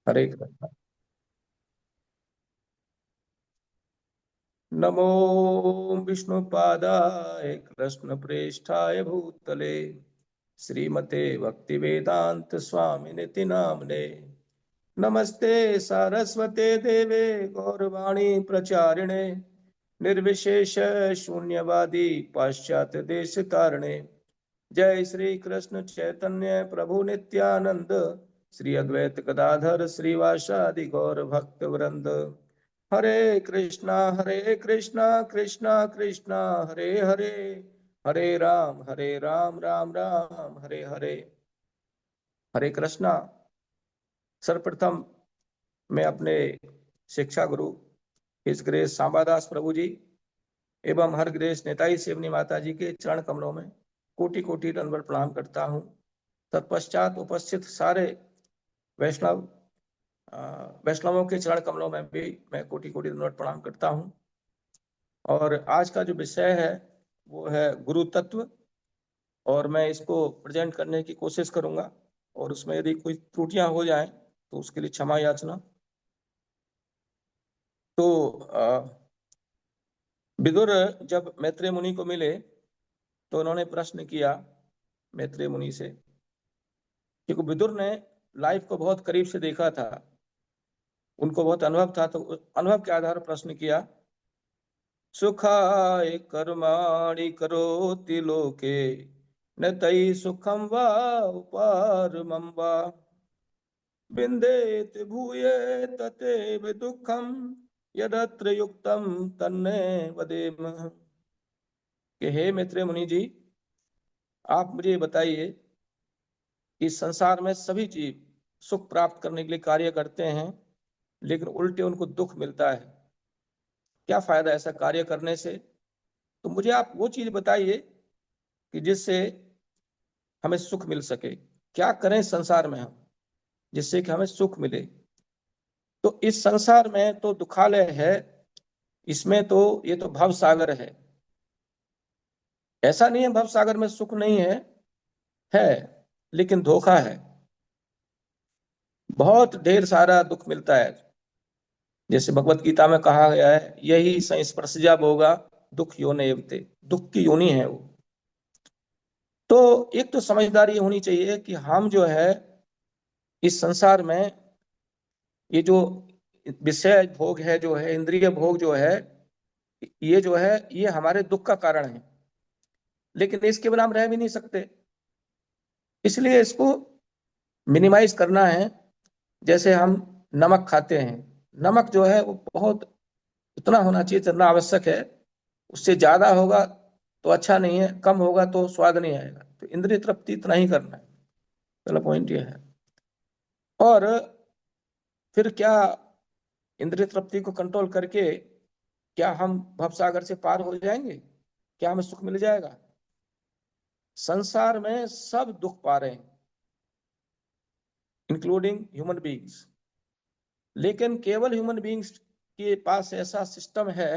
हरे कृष्ण। नमो विष्णुपादाय कृष्ण प्रेष्ठाय भूतले श्रीमते भक्ति वेदांत स्वामी निति नामने। नमस्ते सारस्वते देवे गौरवाणी प्रचारिणे निर्विशेष शून्यवादी पाश्चात्य देश तारणे। जय श्री कृष्ण चैतन्य प्रभु नित्यानंद श्री अद्वैत गदाधर श्रीवासादि गौर भक्त वृंद। हरे कृष्णा कृष्णा कृष्णा हरे हरे, हरे राम राम राम हरे हरे। हरे कृष्णा। सर्वप्रथम मैं अपने शिक्षा गुरु हिज ग्रेस सांबादास प्रभु जी एवं हर ग्रेस नेताई सेवनी माता जी के चरण कमलों में कोटि कोटि दंडवत प्रणाम करता हूँ। तत्पश्चात उपस्थित सारे वैष्णव वैष्णवों के चरण कमलों में भी मैं कोटि कोटि दंडवत प्रणाम करता हूँ। और आज का जो विषय है वो है गुरु तत्व, और मैं इसको प्रेजेंट करने की कोशिश करूंगा, और उसमें यदि कोई त्रुटियां हो जाएं तो उसके लिए क्षमा याचना। तो विदुर जब मैत्रेय मुनि को मिले तो उन्होंने प्रश्न किया मैत्रेय मुनि से, क्योंकि विदुर ने लाइफ को बहुत करीब से देखा था, उनको बहुत अनुभव था, तो अनुभव के आधार पर प्रश्न किया। सुखाय कर्माणि करोति लोके न तयि सुखम वा उपारमं वा विन्देति भूये ततेव दुःखम यदत्र युक्तम तन्ने वदेम। कि हे मैत्रेय मुनि जी, आप मुझे बताइए कि संसार में सभी जीव सुख प्राप्त करने के लिए कार्य करते हैं, लेकिन उल्टे उनको दुख मिलता है। क्या फायदा ऐसा कार्य करने से? तो मुझे आप वो चीज बताइए कि जिससे हमें सुख मिल सके। क्या करें संसार में हम जिससे कि हमें सुख मिले? तो इस संसार में तो दुखालय है, इसमें तो ये तो भव सागर है। ऐसा नहीं है भव सागर में सुख नहीं है, है, लेकिन धोखा है। बहुत ढेर सारा दुख मिलता है। जैसे भगवत गीता में कहा गया है, यही संस्पर्शजा भोगा दुख योनिते, दुख की योनि है वो। तो एक तो समझदारी होनी चाहिए कि हम जो है इस संसार में ये जो विषय भोग है, जो है इंद्रिय भोग जो है, ये जो है ये हमारे दुख का कारण है, लेकिन इसके बिना हम रह भी नहीं सकते। इसलिए इसको मिनिमाइज करना है। जैसे हम नमक खाते हैं, नमक जो है वो बहुत उतना होना चाहिए जितना आवश्यक है। उससे ज्यादा होगा तो अच्छा नहीं है, कम होगा तो स्वाद नहीं आएगा। तो इंद्रिय तृप्ति इतना ही करना है, पहला पॉइंट ये है। और फिर क्या इंद्रिय तृप्ति को कंट्रोल करके क्या हम भवसागर से पार हो जाएंगे? क्या हमें सुख मिल जाएगा? संसार में सब दुख पा रहे हैं, इंक्लूडिंग ह्यूमन बीइंग्स, लेकिन केवल ह्यूमन बीइंग्स के पास ऐसा सिस्टम है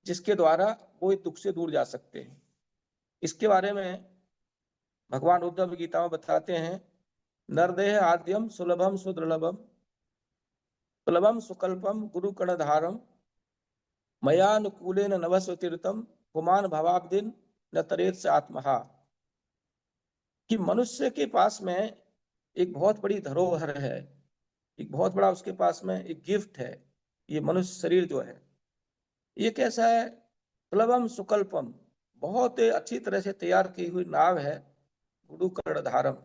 जिसके द्वारा वो इस दुख से दूर जा सकते हैं। इसके बारे में भगवान उद्धव गीता में बताते हैं, नरदेह आद्यम सुलभम सुदुर्लभम सुलभम सुकल्पम गुरु कर्णधारम मयानुकूलेन नभस्वतीर्थम पुमान भवाब्दिन न तरेत से आत्महा। कि मनुष्य के पास में एक बहुत बड़ी धरोहर है, एक बहुत बड़ा उसके पास में एक गिफ्ट है। ये मनुष्य शरीर जो है ये कैसा है? प्लवम सुकल्पम, बहुत अच्छी तरह से तैयार की हुई नाव है, गुरु कर्णधारम,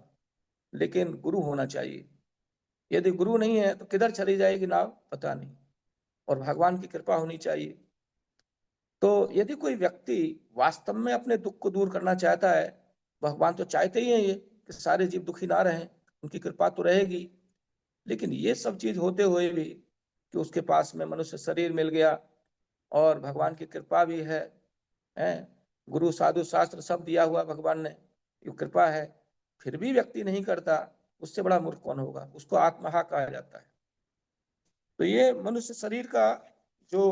लेकिन गुरु होना चाहिए। यदि गुरु नहीं है तो किधर चली जाएगी नाव, पता नहीं। और भगवान की कृपा होनी चाहिए। तो यदि कोई व्यक्ति वास्तव में अपने दुख को दूर करना चाहता है, भगवान तो चाहते ही हैं ये कि सारे जीव दुखी ना रहें, उनकी कृपा तो रहेगी। लेकिन ये सब चीज होते हुए भी कि उसके पास में मनुष्य शरीर मिल गया और भगवान की कृपा भी है, गुरु साधु शास्त्र सब दिया हुआ भगवान ने, ये कृपा है, फिर भी व्यक्ति नहीं करता, उससे बड़ा मूर्ख कौन होगा? उसको आत्महा कहा जाता है। तो ये मनुष्य शरीर का जो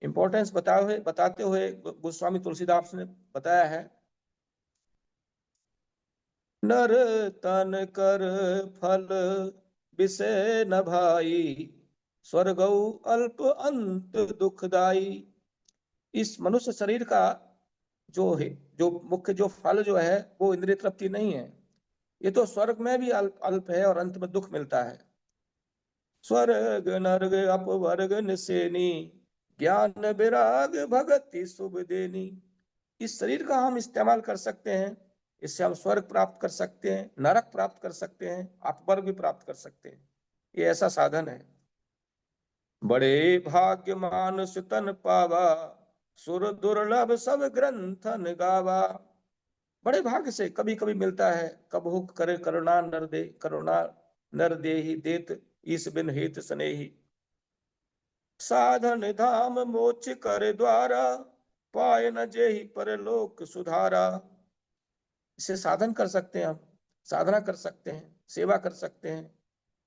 इंपॉर्टेंस बताते हुए गोस्वामी तुलसीदास ने बताया है, नर तन कर फल विषय न भाई, स्वर्गौ अल्प अंत दुखदाई। इस मनुष्य शरीर का जो है, जो मुख्य जो फल जो है वो इंद्रिय तृप्ति नहीं है। ये तो स्वर्ग में भी अल्प अल्प है और अंत में दुख मिलता है। स्वर्ग नर्ग अपवर्ग निसेनी, ज्ञान विराग भगति शुभ देनी। इस शरीर का हम इस्तेमाल कर सकते हैं, इससे हम स्वर्ग प्राप्त कर सकते हैं, नरक प्राप्त कर सकते हैं, अपवर्ग भी प्राप्त कर सकते हैं। ये ऐसा साधन है। बड़े भाग्य मानुष तन पावा, सुर दुर्लभ सब ग्रंथन गावा। बड़े भाग्य से कभी कभी मिलता है, कब हो करे करुणा नर दे, करुणा नर देहि देत ईस बिन हेत स्नेही। साधन धाम मोक्ष कर द्वारा, पाए न जेहि परलोक सुधारा। इसे साधन कर सकते हैं, हम साधना कर सकते हैं, सेवा कर सकते हैं,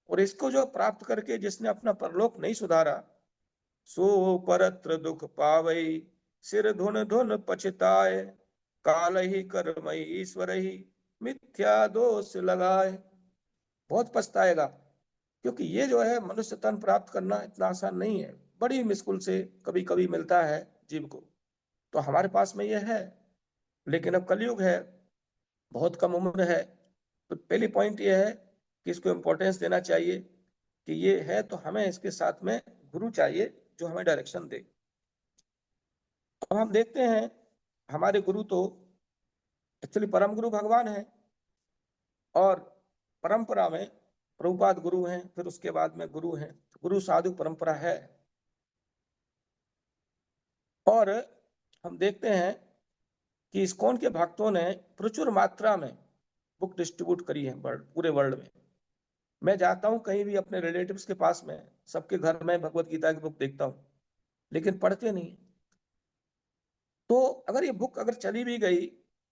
और इसको जो प्राप्त करके जिसने अपना परलोक नहीं सुधारा, सो परत्र दुख पावई, सिर धुन धुन पछताए, काल ही कर्मई ईश्वर ही मिथ्या दोष लगाए। बहुत पछताएगा, क्योंकि ये जो है मनुष्य तन प्राप्त करना इतना आसान नहीं है, बड़ी मुश्किल से कभी कभी मिलता है जीव को। तो हमारे पास में ये है, लेकिन अब कलयुग है, बहुत कम उम्र है। तो पहली पॉइंट ये है कि इसको इम्पोर्टेंस देना चाहिए कि ये है, तो हमें इसके साथ में गुरु चाहिए जो हमें डायरेक्शन दे। अब हम देखते हैं हमारे गुरु तो एक्चुअली परम गुरु भगवान है, और परंपरा में प्रभुपाद गुरु हैं, फिर उसके बाद में गुरु हैं, गुरु साधु परंपरा है। और हम देखते हैं कि इस्कॉन के भक्तों ने प्रचुर मात्रा में बुक डिस्ट्रीब्यूट करी है पूरे वर्ल्ड में। मैं जाता हूँ कहीं भी अपने रिलेटिव्स के पास में, सबके घर में भगवत गीता की बुक देखता हूँ, लेकिन पढ़ते नहीं। तो अगर ये बुक अगर चली भी गई,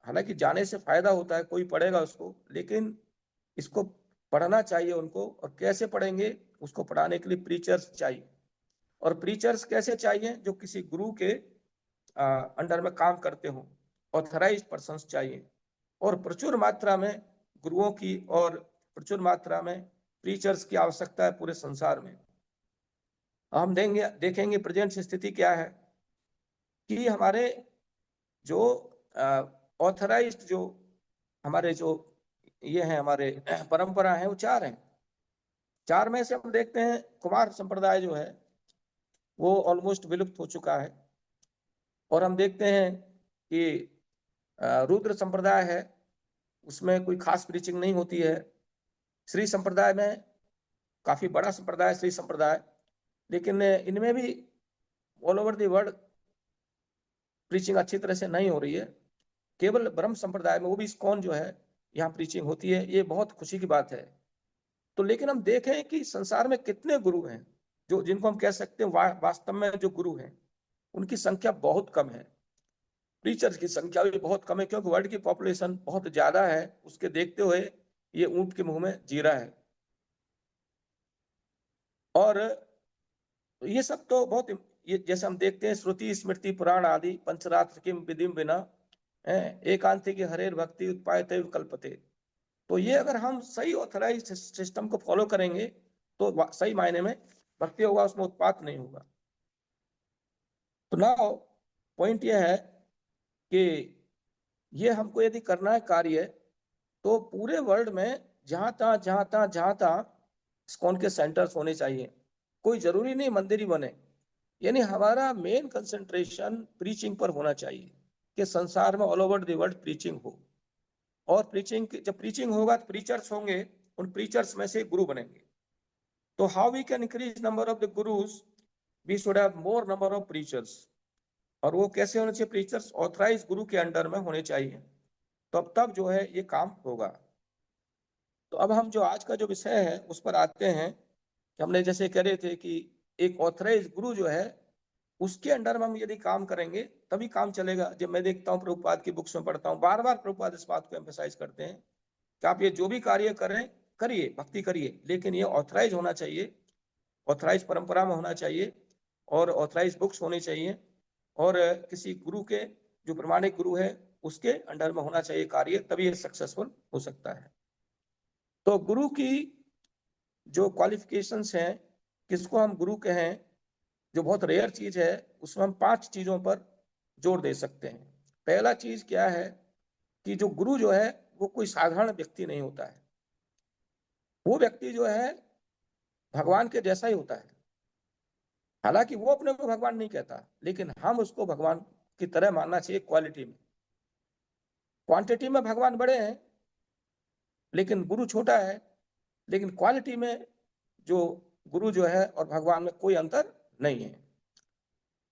हालांकि जाने से फायदा होता है, कोई पढ़ेगा उसको, लेकिन इसको पढ़ना चाहिए उनको। और कैसे पढ़ेंगे? उसको पढ़ाने के लिए प्रीचर्स चाहिए, और प्रीचर्स कैसे चाहिए? जो किसी गुरु के अंडर में काम करते हो, ऑथराइज्ड पर्संस चाहिए, और प्रचुर मात्रा में गुरुओं की और प्रचुर मात्रा में प्रीचर्स की आवश्यकता है पूरे संसार में। हम देखेंगे प्रेजेंट स्थिति क्या है कि हमारे जो ऑथराइज्ड जो हमारे जो ये हैं हमारे परंपरा है, वो चार हैं। चार में से हम देखते हैं कुमार संप्रदाय जो है वो ऑलमोस्ट विलुप्त हो चुका है, और हम देखते हैं कि रुद्र संप्रदाय है, उसमें कोई खास प्रीचिंग नहीं होती है। श्री संप्रदाय में काफी बड़ा संप्रदाय श्री संप्रदाय, लेकिन इनमें भी all over the world preaching अच्छी तरह से नहीं हो रही है। केवल ब्रह्म संप्रदाय में, वो भी इस्कॉन जो है, यहाँ प्रीचिंग होती है। ये बहुत खुशी की बात है। तो लेकिन हम देखें कि संसार में कितने गुरु हैं, जो जिनको हम कह सकते हैं वास्तव में जो गुरु हैं, उनकी संख्या बहुत कम है। प्रीचर्स की संख्या भी बहुत कम है, क्योंकि वर्ल्ड की पॉपुलेशन बहुत ज्यादा है। उसके देखते हुए ये ऊंट के मुंह में जीरा है। और ये सब तो बहुत, ये जैसे हम देखते हैं श्रुति स्मृति पुराण आदि पंचरात्र किम विधिम बिना एकांति की हरेर भक्ति उत्पायते कल्पते। तो ये अगर हम सही ऑथराइज सिस्टम को फॉलो करेंगे तो सही मायने में भक्ति होगा, उसमें उत्पात नहीं होगा। तो नाउ पॉइंट ये है कि ये हमको यदि करना है कार्य, तो पूरे वर्ल्ड में जहां तहां इस्कॉन के सेंटर्स होने चाहिए। कोई जरूरी नहीं मंदिर ही बने, यानी हमारा मेन कंसंट्रेशन प्रीचिंग पर होना चाहिए कि संसार में all over the world preaching हो। और प्रीचिंग, जब प्रीचिंग होगा तो प्रीचर्स होंगे, उन प्रीचर्स में से गुरु बनेंगे। तो how we can increase number of the gurus? We should have more number of preachers. और वो कैसे होने चाहिए? प्रीचर्स ऑथराइज गुरु के अंडर में होने चाहिए, तब जो है ये काम होगा। तो अब हम जो आज का जो विषय है उस पर आते हैं कि हमने जैसे कह रहे थे कि एक ऑथराइज गुरु जो है उसके अंडर में हम यदि काम करेंगे तभी काम चलेगा। जब मैं देखता हूँ प्रभुपाद की बुक्स में पढ़ता हूँ, बार बार प्रभुपाद इस बात को एम्फेसाइज करते हैं कि आप ये जो भी कार्य करें, करिए, भक्ति करिए, लेकिन ये ऑथराइज होना चाहिए, ऑथराइज परंपरा में होना चाहिए, और ऑथराइज बुक्स होनी चाहिए, और किसी गुरु के, जो प्रमाणिक गुरु है, उसके अंडर में होना चाहिए कार्य, तभी ये सक्सेसफुल हो सकता है। तो गुरु की जो क्वालिफिकेशंस हैं, किसको हम गुरु कहें, जो बहुत रेयर चीज है, उसमें हम 5 चीजों पर जोर दे सकते हैं। पहला चीज क्या है कि जो गुरु जो है वो कोई साधारण व्यक्ति नहीं होता है। वो व्यक्ति जो है भगवान के जैसा ही होता है। हालांकि वो अपने को भगवान नहीं कहता, लेकिन हम उसको भगवान की तरह मानना चाहिए क्वालिटी में। क्वांटिटी में भगवान बड़े हैं, लेकिन गुरु छोटा है। लेकिन क्वालिटी में जो गुरु जो है और भगवान में कोई अंतर नहीं है।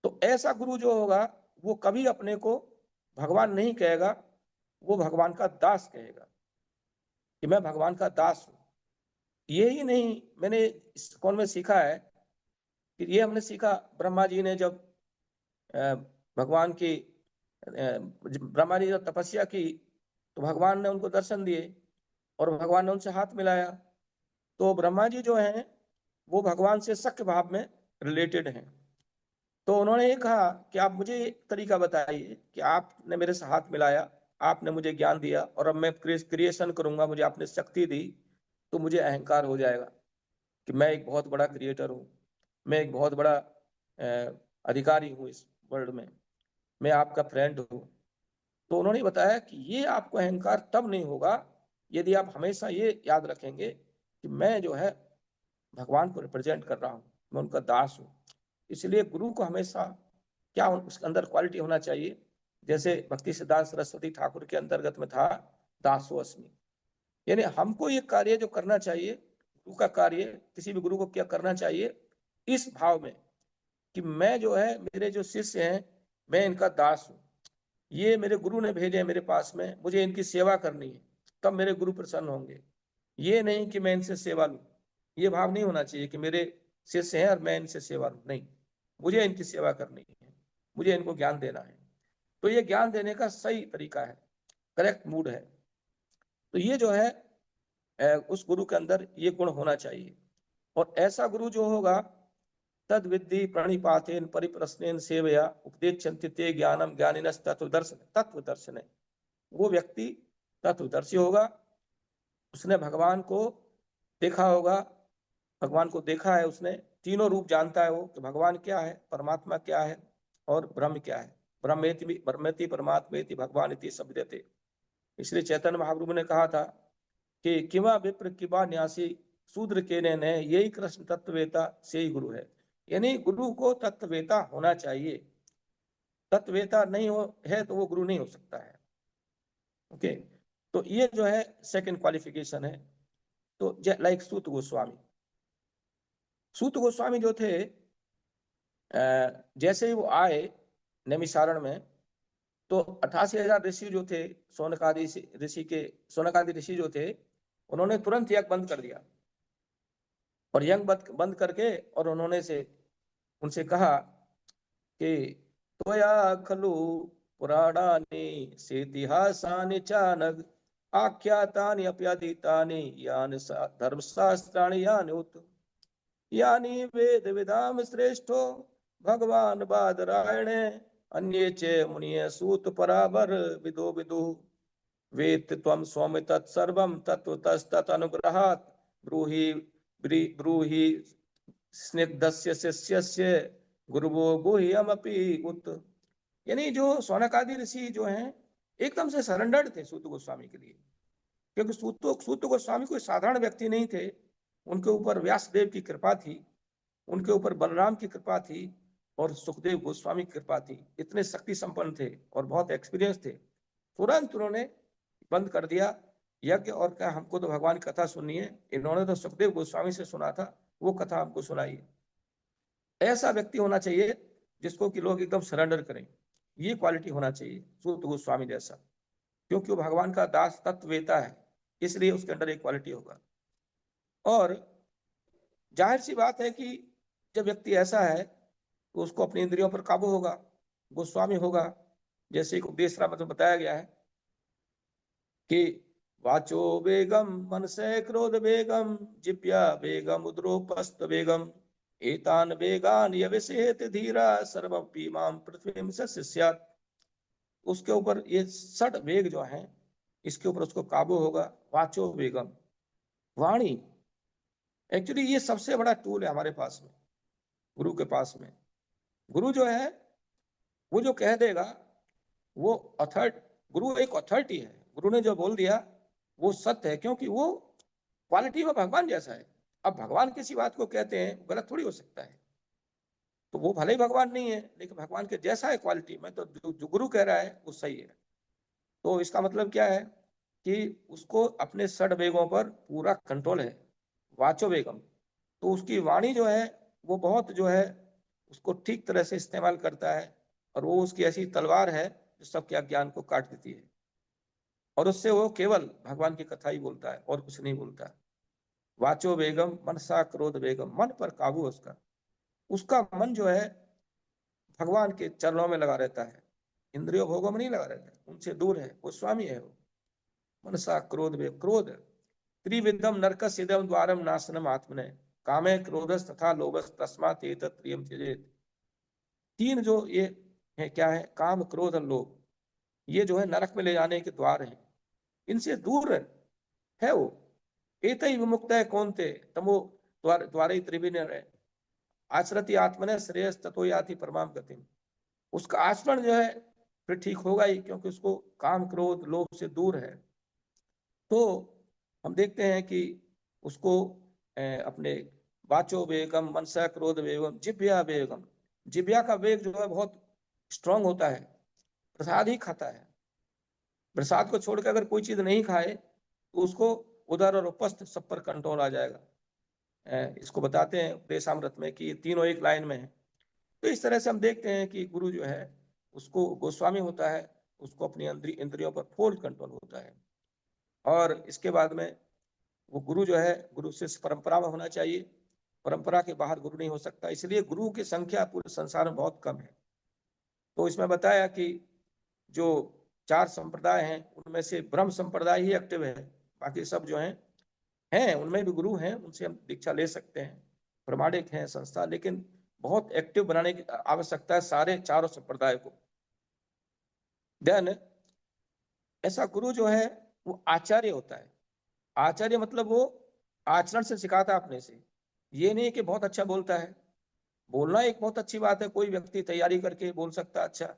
तो ऐसा गुरु जो होगा वो कभी अपने को भगवान नहीं कहेगा, वो भगवान का दास कहेगा कि मैं भगवान का दास हूं। यही नहीं, मैंने इस कौन में सीखा है कि ये हमने सीखा ब्रह्मा जी ने जब भगवान की ब्रह्मा जी जब तपस्या की तो भगवान ने उनको दर्शन दिए और भगवान ने उनसे हाथ मिलाया। तो ब्रह्मा जी जो हैं वो भगवान से सख्त भाव में रिलेटेड हैं। तो उन्होंने ये कहा कि आप मुझे एक तरीका बताइए कि आपने मेरे से हाथ मिलाया, आपने मुझे ज्ञान दिया और अब मैं क्रिएशन करूंगा, मुझे आपने शक्ति दी, तो मुझे अहंकार हो जाएगा कि मैं एक बहुत बड़ा क्रिएटर हूँ, मैं एक बहुत बड़ा अधिकारी हूँ इस वर्ल्ड में, मैं आपका फ्रेंड हूँ। तो उन्होंने बताया कि ये आपको अहंकार तब नहीं होगा यदि आप हमेशा ये याद रखेंगे कि मैं जो है भगवान को रिप्रेजेंट कर रहा हूँ, मैं उनका दास हूँ। इसलिए गुरु को हमेशा क्या उसके अंदर क्वालिटी होना चाहिए, जैसे भक्ति सिद्धांत सरस्वती ठाकुर के अंतर्गत में था दासो अस्मि, यानी हमको ये कार्य जो करना चाहिए, गुरु का कार्य, किसी भी गुरु को क्या करना चाहिए, इस भाव में कि मैं जो है, मेरे जो शिष्य हैं, मैं इनका दास हूँ, ये मेरे गुरु ने भेजे मेरे पास में, मुझे इनकी सेवा करनी है, तब मेरे गुरु प्रसन्न होंगे। ये नहीं कि मैं इनसे सेवा लूं, ये भाव नहीं होना चाहिए कि मेरे शिष्य हैं और मैं इनसे सेवा लूं, नहीं, मुझे इनकी सेवा करनी है, मुझे इनको ज्ञान देना है। तो ये ज्ञान देने का सही तरीका है, करेक्ट मूड है। तो ये जो है उस गुरु के अंदर ये गुण होना चाहिए। और ऐसा गुरु जो होगा, तद विद्धि प्रणिपातेन परिप्रश्नेन सेवया उपदेक्षन्ति ते ज्ञानम ज्ञानिनस् तत्वदर्शन। वो व्यक्ति तत्वदर्शी होगा, उसने भगवान को देखा होगा, भगवान को देखा है उसने, तीनों रूप जानता है वो कि भगवान क्या है, परमात्मा क्या है और ब्रह्म क्या है। ब्रह्मेति परमात्मेति भगवान इति शब्दते। इसलिए चैतन्य महाप्रभु ने कहा था कि किवा विप्र किवा न्यासी शूद्र के ने, यही कृष्ण तत्ववेता से ही गुरु है। यानी गुरु को तत्ववेता होना चाहिए, तत्ववेता नहीं हो है तो वो गुरु नहीं हो सकता है। ओके, तो ये जो है सेकंड क्वालिफिकेशन है। तो लाइक सूत गोस्वामी, सूत गोस्वामी जो थे, जैसे ही वो आए नैमिषारण में, तो 88,000 ऋषि जो थे, सोनकादि ऋषि जो थे, उन्होंने तुरंत यज्ञ बंद कर दिया। और यज्ञ बंद करके और उन्होंने से उनसे कहा कि त्वया खलु पुराणानि सेतिहासानि चानघ आख्यातानि अप्यादितानि यानि धर्मशास्त्राणि यानि उत यानि वेद विदाम श्रेष्ठो भगवान बादरायणे अन्ये च मुनिय सूत परावर विदो विदु वेत्ति त्वं स्वमि तत्सर्वं तत्त्वतस्तदनुग्रहात् ब्रूहि ब्रूहि स्निग्धस्य शिष्यस्य गुरुवो गुह्यमपि उत। यानी जो सौनकादि ऋषि जो हैं, एकदम से सरेंडर्ड थे सूत गोस्वामी के लिए, क्योंकि सूत गोस्वामी कोई साधारण व्यक्ति नहीं थे। उनके ऊपर व्यासदेव की कृपा थी, उनके ऊपर बलराम की कृपा थी और सुखदेव गोस्वामी की कृपा थी। इतने शक्ति संपन्न थे और बहुत एक्सपीरियंस थे। तुरंत उन्होंने बंद कर दिया यज्ञ और कहा हमको तो भगवान की कथा सुननी है, इन्होंने तो सुखदेव गोस्वामी से सुना था, वो कथा हमको सुनाइए। ऐसा व्यक्ति होना चाहिए जिसको कि लोग एकदम सरेंडर करें, ये क्वालिटी होना चाहिए सूत गोस्वामी जैसा, क्योंकि वो भगवान का दास तत्ववेता है, इसलिए उसके अंदर एक क्वालिटी होगा। और जाहिर सी बात है कि जब व्यक्ति ऐसा है तो उसको अपनी इंद्रियों पर काबू होगा, गोस्वामी होगा। जैसे एक उपदेश राम में बताया गया है कि वाचो वेगम मनसे क्रोध वेगम जिप्या वेगम उद्रोपस्त वेगम एतान वेगान यविषेत धीरा सर्वपि माम पृथ्वी से शिष्यात्। उसके ऊपर ये 60 वेग जो हैं, इसके ऊपर उसको काबू होगा। वाचो वेगम, वाणी, एक्चुअली ये सबसे बड़ा टूल है हमारे पास में, गुरु के पास में। गुरु जो है वो जो कह देगा वो गुरु एक अथॉरिटी है। गुरु ने जो बोल दिया वो सत्य है, क्योंकि वो क्वालिटी में भगवान जैसा है। अब भगवान किसी बात को कहते हैं, गलत थोड़ी हो सकता है। तो वो भले ही भगवान नहीं है, लेकिन भगवान के जैसा है क्वालिटी में, तो जो गुरु कह रहा है वो सही है। तो इसका मतलब क्या है कि उसको अपने षड वेगों पर पूरा कंट्रोल है, वाचो वेगम। तो उसकी वाणी जो है वो बहुत जो है उसको ठीक तरह से इस्तेमाल करता है, और वो उसकी ऐसी तलवार है जो सबके अज्ञान को काट देती है, और उससे वो केवल भगवान की कथा ही बोलता है और कुछ नहीं बोलता। वाचो वेगम मनसा क्रोध वेगम, मन पर काबू है उसका। उसका मन जो है भगवान के चरणों में लगा रहता है, इंद्रियों भोगों में नहीं लगा रहता है, उनसे दूर है, वो स्वामी है वो। मनसा क्रोध वे क्रोध, त्रिविधम नरकस इदम द्वारम नाशनम आत्मने, कामे क्रोधस तथा लोभस तस्मात् एतत् प्रियम त्यजेत्। तीन जो ये है, क्या है, काम क्रोध और लोभ, ये जो है नरक में ले जाने के द्वार हैं, इनसे दूर है वो। एत ही विमुक्त है कौन थे तमो द्वारे त्रिविनर है, आचरती आत्मने श्रेयस ततो याति परमाम गतिम। उसका आचरण जो है फिर ठीक होगा ही, क्योंकि उसको काम क्रोध लोभ से दूर है। तो हम देखते हैं कि उसको अपने वाचो वेगम मनसा क्रोध वेगम जिभ्या वेगम, जिभ्या का वेग जो है बहुत स्ट्रांग होता है, प्रसाद ही खाता है। प्रसाद को छोड़कर अगर कोई चीज नहीं खाए तो उसको उदर और उपस्थ सब पर कंट्रोल आ जाएगा। इसको बताते हैं उपदेशामृत में कि ये तीनों एक लाइन में है। तो इस तरह से हम देखते हैं कि गुरु जो है उसको गोस्वामी होता है, उसको अपनी इंद्रियों पर फुल कंट्रोल होता है। और इसके बाद में वो गुरु जो है गुरु शिष्य परंपरा में होना चाहिए, परंपरा के बाहर गुरु नहीं हो सकता। इसलिए गुरु की संख्या पूरे संसार में बहुत कम है। तो इसमें बताया कि जो 4 संप्रदाय हैं उनमें से ब्रह्म संप्रदाय ही एक्टिव है, बाकी सब जो हैं उनमें भी गुरु हैं, उनसे हम दीक्षा ले सकते हैं, प्रमाणिक हैं संस्था, लेकिन बहुत एक्टिव बनाने की आवश्यकता है सारे चारों संप्रदाय को। देन ऐसा गुरु जो है वो आचार्य होता है। आचार्य मतलब वो आचरण से सिखाता है अपने से, ये नहीं कि बहुत अच्छा बोलता है। बोलना एक बहुत अच्छी बात है, कोई व्यक्ति तैयारी करके बोल सकता है अच्छा,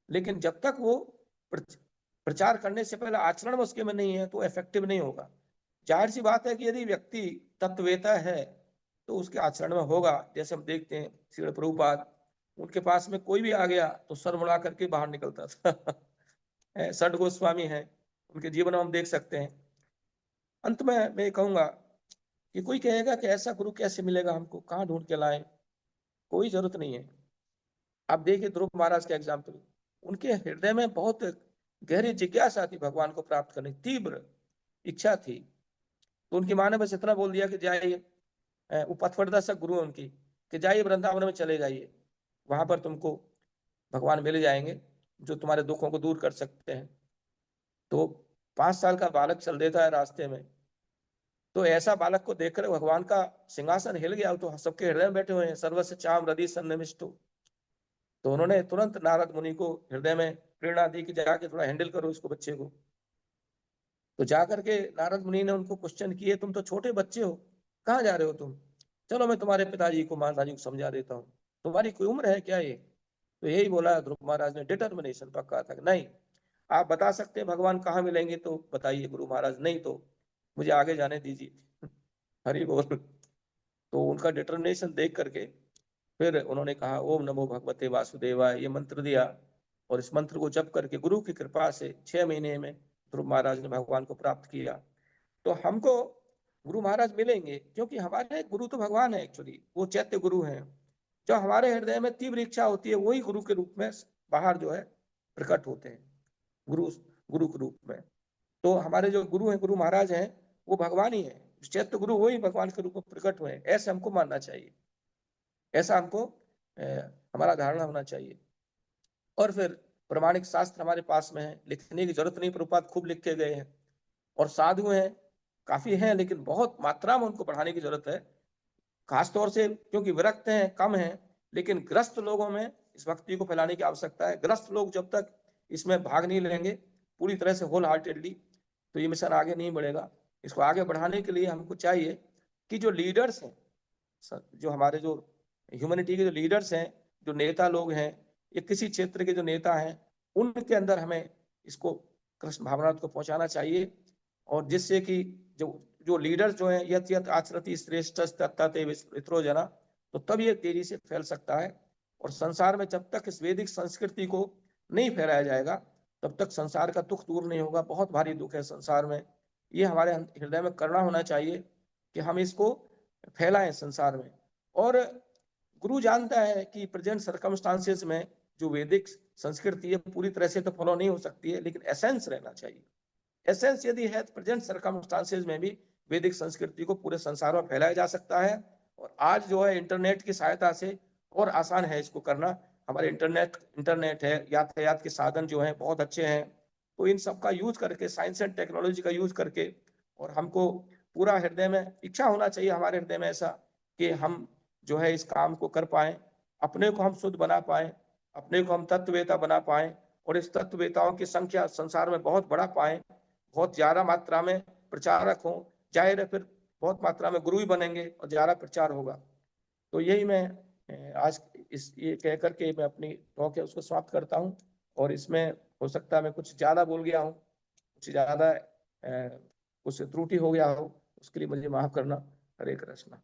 लेकिन जब तक वो प्रचार करने से पहले आचरण में उसके में नहीं है तो इफेक्टिव नहीं होगा। जाहिर सी बात है कि यदि व्यक्ति तत्ववेता है तो उसके आचरण में होगा। जैसे हम देखते हैं श्रील प्रभुपाद, उनके पास में कोई भी आ गया तो सर मुड़ा करके बाहर निकलता था। सठ गोस्वामी है, उनके जीवन में हम देख सकते हैं। अंत में मैं कहूंगा कि कोई कहेगा कि ऐसा गुरु कैसे मिलेगा, हमको कहाँ ढूंढ के लाए, कोई जरूरत नहीं है। आप देखिए ध्रुव महाराज का एग्जाम्पल, उनके हृदय में बहुत गहरी जिज्ञासा थी, भगवान को प्राप्त करने की तीव्र इच्छा थी। तो उनकी माँ ने बस इतना बोल दिया कि जाइए, वो पथप्रदर्शक गुरु है उनकी, कि जाइए वृंदावन में चले जाइए, वहां पर तुमको भगवान मिल जाएंगे जो तुम्हारे दुखों को दूर कर सकते हैं। तो 5 साल का बालक चल देता है रास्ते में, तो ऐसा बालक को देखकर भगवान का सिंहासन हिल गया। तो सबके हृदय में बैठे हुए हैं, सर्वस्व चाम हृदय सन्निविष्टो। तो उन्होंने तुरंत नारद मुनि को हृदय में प्रेरणा दी कि जाके थोड़ा हैंडल करो इसको, बच्चे को। तो जाकर के नारद मुनि ने उनको क्वेश्चन किए, तुम तो छोटे बच्चे हो, कहाँ जा रहे हो तुम, चलो मैं तुम्हारे पिताजी को माता जी को समझा देता हूँ, तुम्हारी कोई उम्र है क्या ये। तो यही बोला ध्रुव महाराज ने, डिटर्मिनेशन पक्का था कि नहीं, आप बता सकते हैं भगवान कहाँ मिलेंगे तो बताइए गुरु महाराज, नहीं तो मुझे आगे जाने दीजिए। हरि बोल। तो उनका डिटर्मिनेशन देख करके फिर उन्होंने कहा ओम नमो भगवते वासुदेवाय, ये मंत्र दिया। और इस मंत्र को जप करके गुरु की कृपा से 6 महीने में ध्रुव महाराज ने भगवान को प्राप्त किया। तो हमको गुरु महाराज मिलेंगे, क्योंकि हमारे गुरु तो भगवान है एक्चुअली, वो चैत्य गुरु हैं। जो हमारे हृदय में तीव्र इच्छा होती है वही गुरु के रूप में बाहर जो है प्रकट होते हैं, गुरु गुरु के रूप में। तो हमारे जो गुरु हैं, गुरु महाराज हैं, वो भगवान ही है, चैत्य गुरु वही भगवान के रूप में प्रकट हुए, ऐसे हमको मानना चाहिए, ऐसा हमको हमारा धारणा होना चाहिए। और फिर प्रमाणिक शास्त्र हमारे पास में है, लिखने की जरूरत नहीं, प्रभुपाद खूब लिख के गए हैं। और साधु हैं, काफी हैं, लेकिन बहुत मात्रा में उनको बढ़ाने की जरूरत है, खासतौर से क्योंकि विरक्त हैं, कम हैं। लेकिन ग्रस्त लोगों में इस भक्ति को फैलाने की आवश्यकता है। ग्रस्त लोग जब तक इसमें भाग नहीं लेंगे पूरी तरह से होल हार्टेडली, तो ये मिशन आगे नहीं बढ़ेगा। इसको आगे बढ़ाने के लिए हमको चाहिए कि जो लीडर्स हैं, जो हमारे जो ह्यूमैनिटी के जो लीडर्स हैं, जो नेता लोग हैं, या किसी क्षेत्र के जो नेता हैं, उनके अंदर हमें इसको कृष्ण भावना को पहुंचाना चाहिए, और जिससे कि जो जो लीडर्स जो है यत यत आचरति श्रेष्ठ तत्ते विप्रो जना, तो तब ये तेजी से फैल सकता है। और संसार में जब तक इस वैदिक संस्कृति को नहीं फैलाया जाएगा, तब तक संसार का दुख दूर नहीं होगा। बहुत भारी दुख है संसार में, ये हमारे हृदय में करना होना चाहिए कि हम इसको फैलाएं संसार में। और गुरु जानता है कि प्रेजेंट सर्कमस्टांसेस में जो वैदिक संस्कृति है पूरी तरह से तो फॉलो नहीं हो सकती है, लेकिन एसेंस रहना चाहिए। एसेंस यदि है तो प्रेजेंट सर्कमस्टांसेस में भी वैदिक संस्कृति को पूरे संसार में फैलाया जा सकता है। और आज जो है इंटरनेट की सहायता से और आसान है इसको करना। हमारे इंटरनेट है, यातायात के साधन जो है बहुत अच्छे हैं, तो इन सब का यूज करके, साइंस एंड टेक्नोलॉजी का यूज करके, और हमको पूरा हृदय में इच्छा होना चाहिए हमारे हृदय में ऐसा कि हम जो है इस काम को कर पाए, अपने को हम शुद्ध बना पाए, अपने को हम तत्ववेता बना पाए, और इस तत्ववेताओं की संख्या संसार में बहुत बड़ा पाए, बहुत ज्यादा मात्रा में प्रचारक हो, जाहिर है फिर बहुत मात्रा में गुरु ही बनेंगे और ज्यादा प्रचार होगा। तो यही मैं आज इस ये कह करके मैं अपनी टॉक है उसको समाप्त करता हूँ। और इसमें हो सकता है मैं कुछ ज्यादा बोल गया हूँ, कुछ ज्यादा कुछ त्रुटि हो गया हो, उसके लिए मुझे माफ करना। हरे कृष्णा।